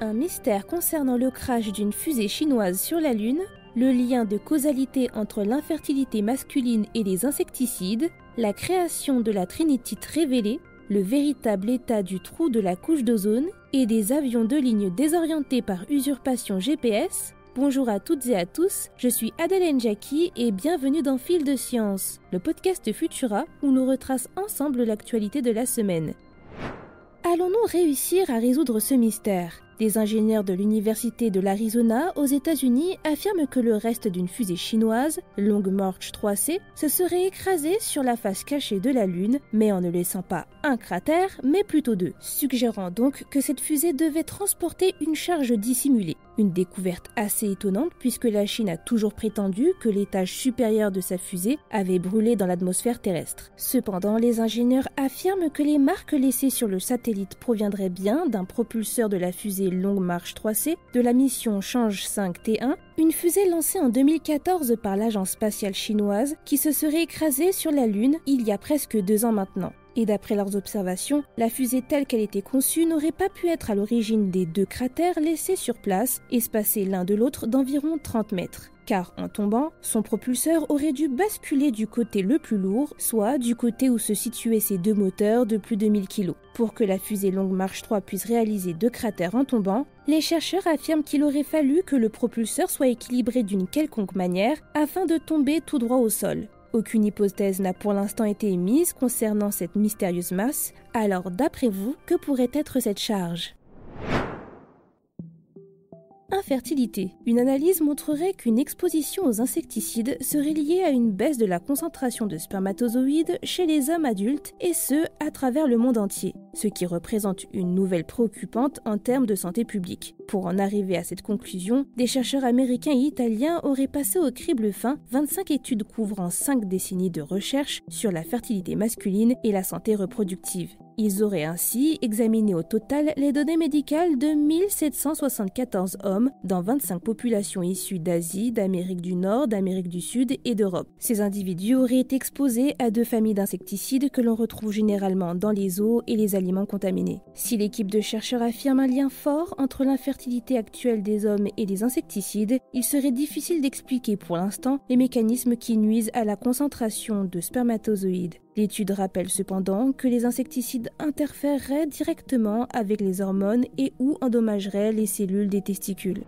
Un mystère concernant le crash d'une fusée chinoise sur la Lune, le lien de causalité entre l'infertilité masculine et les insecticides, la création de la trinitite révélée, le véritable état du trou de la couche d'ozone et des avions de ligne désorientés par usurpation GPS. Bonjour à toutes et à tous, je suis Adèle Njaki et bienvenue dans Fil de Science, le podcast Futura où nous retrace ensemble l'actualité de la semaine. Allons-nous réussir à résoudre ce mystère ? Des ingénieurs de l'université de l'Arizona aux États-Unis affirment que le reste d'une fusée chinoise, Long March 3C, se serait écrasé sur la face cachée de la Lune, mais en ne laissant pas un cratère, mais plutôt deux, suggérant donc que cette fusée devait transporter une charge dissimulée. Une découverte assez étonnante puisque la Chine a toujours prétendu que l'étage supérieur de sa fusée avait brûlé dans l'atmosphère terrestre. Cependant, les ingénieurs affirment que les marques laissées sur le satellite proviendraient bien d'un propulseur de la fusée Long March 3C de la mission Chang'e 5T1, une fusée lancée en 2014 par l'agence spatiale chinoise qui se serait écrasée sur la Lune il y a presque 2 ans maintenant. Et d'après leurs observations, la fusée telle qu'elle était conçue n'aurait pas pu être à l'origine des 2 cratères laissés sur place, espacés l'un de l'autre d'environ 30 mètres. Car en tombant, son propulseur aurait dû basculer du côté le plus lourd, soit du côté où se situaient ces 2 moteurs de plus de 1000 kg. Pour que la fusée Long March 3 puisse réaliser 2 cratères en tombant, les chercheurs affirment qu'il aurait fallu que le propulseur soit équilibré d'une quelconque manière afin de tomber tout droit au sol. Aucune hypothèse n'a pour l'instant été émise concernant cette mystérieuse masse, alors d'après vous, que pourrait être cette charge ? Infertilité. Une analyse montrerait qu'une exposition aux insecticides serait liée à une baisse de la concentration de spermatozoïdes chez les hommes adultes, et ce, à travers le monde entier, ce qui représente une nouvelle préoccupante en termes de santé publique. Pour en arriver à cette conclusion, des chercheurs américains et italiens auraient passé au crible fin 25 études couvrant 5 décennies de recherche sur la fertilité masculine et la santé reproductive. Ils auraient ainsi examiné au total les données médicales de 1774 hommes dans 25 populations issues d'Asie, d'Amérique du Nord, d'Amérique du Sud et d'Europe. Ces individus auraient été exposés à 2 familles d'insecticides que l'on retrouve généralement dans les eaux et les aliments contaminés. Si l'équipe de chercheurs affirme un lien fort entre l'infertilité actuelle des hommes et les insecticides, il serait difficile d'expliquer pour l'instant les mécanismes qui nuisent à la concentration de spermatozoïdes. L'étude rappelle cependant que les insecticides interféreraient directement avec les hormones et ou endommageraient les cellules des testicules.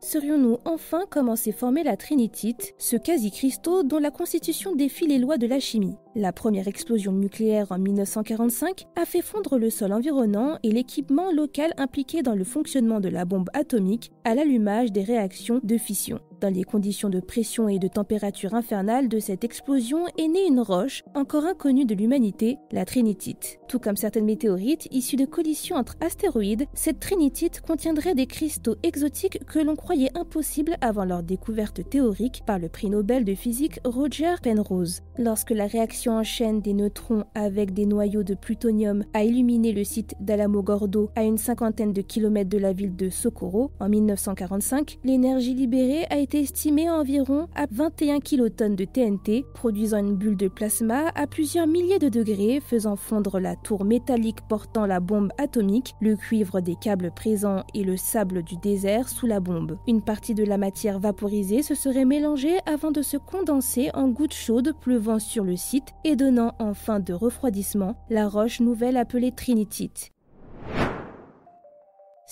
Saurions-nous enfin comment s'est formée la trinitite, ce quasi-cristaux dont la constitution défie les lois de la chimie ? La première explosion nucléaire en 1945 a fait fondre le sol environnant et l'équipement local impliqué dans le fonctionnement de la bombe atomique à l'allumage des réactions de fission. Dans les conditions de pression et de température infernale de cette explosion est née une roche, encore inconnue de l'humanité, la trinitite. Tout comme certaines météorites issues de collisions entre astéroïdes, cette trinitite contiendrait des cristaux exotiques que l'on croyait impossibles avant leur découverte théorique par le prix Nobel de physique Roger Penrose. Lorsque la réaction en chaîne des neutrons avec des noyaux de plutonium a illuminé le site d'Alamogordo à une 50aine de kilomètres de la ville de Socorro en 1945, l'énergie libérée a été estimée environ à 21 kilotonnes de TNT, produisant une bulle de plasma à plusieurs milliers de degrés, faisant fondre la tour métallique portant la bombe atomique, le cuivre des câbles présents et le sable du désert sous la bombe. Une partie de la matière vaporisée se serait mélangée avant de se condenser en gouttes chaudes pleuvant sur le site et donnant en fin de refroidissement la roche nouvelle appelée trinitite.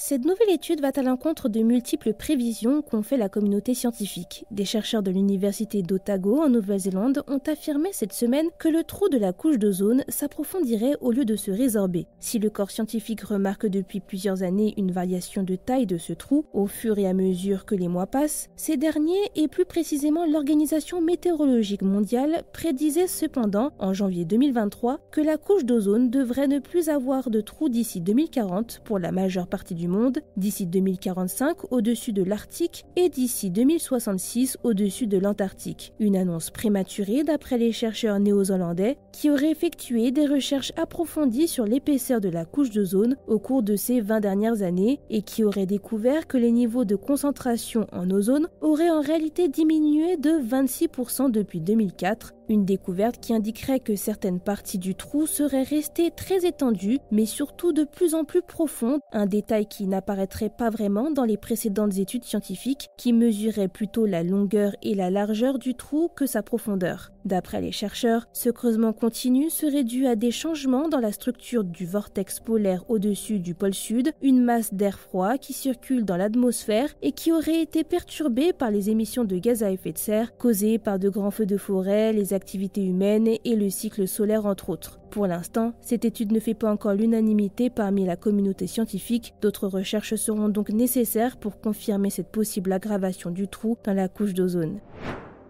Cette nouvelle étude va à l'encontre de multiples prévisions qu'ont fait la communauté scientifique. Des chercheurs de l'université d'Otago en Nouvelle-Zélande ont affirmé cette semaine que le trou de la couche d'ozone s'approfondirait au lieu de se résorber. Si le corps scientifique remarque depuis plusieurs années une variation de taille de ce trou au fur et à mesure que les mois passent, ces derniers et plus précisément l'Organisation météorologique mondiale prédisaient cependant en janvier 2023 que la couche d'ozone devrait ne plus avoir de trou d'ici 2040 pour la majeure partie du monde, d'ici 2045 au-dessus de l'Arctique et d'ici 2066 au-dessus de l'Antarctique. Une annonce prématurée d'après les chercheurs néo-zélandais qui auraient effectué des recherches approfondies sur l'épaisseur de la couche d'ozone au cours de ces 20 dernières années et qui auraient découvert que les niveaux de concentration en ozone auraient en réalité diminué de 26% depuis 2004, une découverte qui indiquerait que certaines parties du trou seraient restées très étendues mais surtout de plus en plus profondes, un détail qui qui n'apparaîtrait pas vraiment dans les précédentes études scientifiques qui mesuraient plutôt la longueur et la largeur du trou que sa profondeur. D'après les chercheurs, ce creusement continu serait dû à des changements dans la structure du vortex polaire au-dessus du pôle sud, une masse d'air froid qui circule dans l'atmosphère et qui aurait été perturbée par les émissions de gaz à effet de serre causées par de grands feux de forêt, les activités humaines et le cycle solaire entre autres. Pour l'instant, cette étude ne fait pas encore l'unanimité parmi la communauté scientifique. D'autres recherches seront donc nécessaires pour confirmer cette possible aggravation du trou dans la couche d'ozone.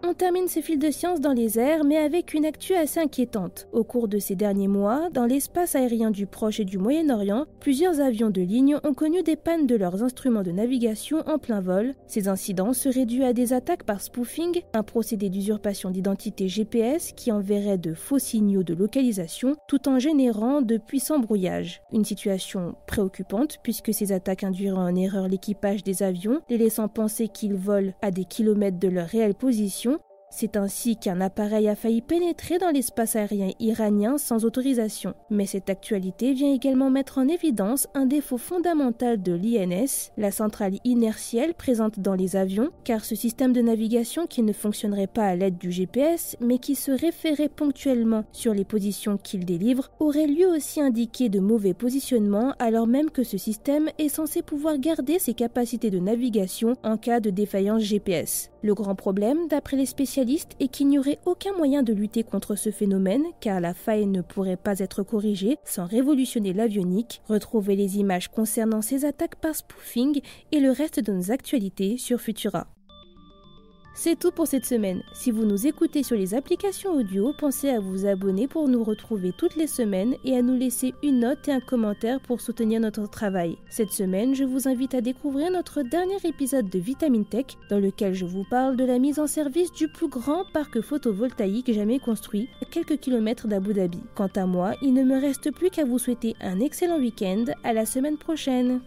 On termine ce fil de science dans les airs, mais avec une actu assez inquiétante. Au cours de ces derniers mois, dans l'espace aérien du Proche et du Moyen-Orient, plusieurs avions de ligne ont connu des pannes de leurs instruments de navigation en plein vol. Ces incidents seraient dus à des attaques par spoofing, un procédé d'usurpation d'identité GPS qui enverrait de faux signaux de localisation tout en générant de puissants brouillages. Une situation préoccupante puisque ces attaques induiraient en erreur l'équipage des avions, les laissant penser qu'ils volent à des kilomètres de leur réelle position. C'est ainsi qu'un appareil a failli pénétrer dans l'espace aérien iranien sans autorisation. Mais cette actualité vient également mettre en évidence un défaut fondamental de l'INS, la centrale inertielle présente dans les avions, car ce système de navigation qui ne fonctionnerait pas à l'aide du GPS, mais qui se référait ponctuellement sur les positions qu'il délivre, aurait lui aussi indiqué de mauvais positionnements alors même que ce système est censé pouvoir garder ses capacités de navigation en cas de défaillance GPS. Le grand problème, d'après les spécialistes, est qu'il n'y aurait aucun moyen de lutter contre ce phénomène, car la faille ne pourrait pas être corrigée sans révolutionner l'avionique. Retrouvez les images concernant ces attaques par spoofing et le reste de nos actualités sur Futura. C'est tout pour cette semaine. Si vous nous écoutez sur les applications audio, pensez à vous abonner pour nous retrouver toutes les semaines et à nous laisser une note et un commentaire pour soutenir notre travail. Cette semaine, je vous invite à découvrir notre dernier épisode de Vitamine Tech, dans lequel je vous parle de la mise en service du plus grand parc photovoltaïque jamais construit, à quelques kilomètres d'Abu Dhabi. Quant à moi, il ne me reste plus qu'à vous souhaiter un excellent week-end. À la semaine prochaine.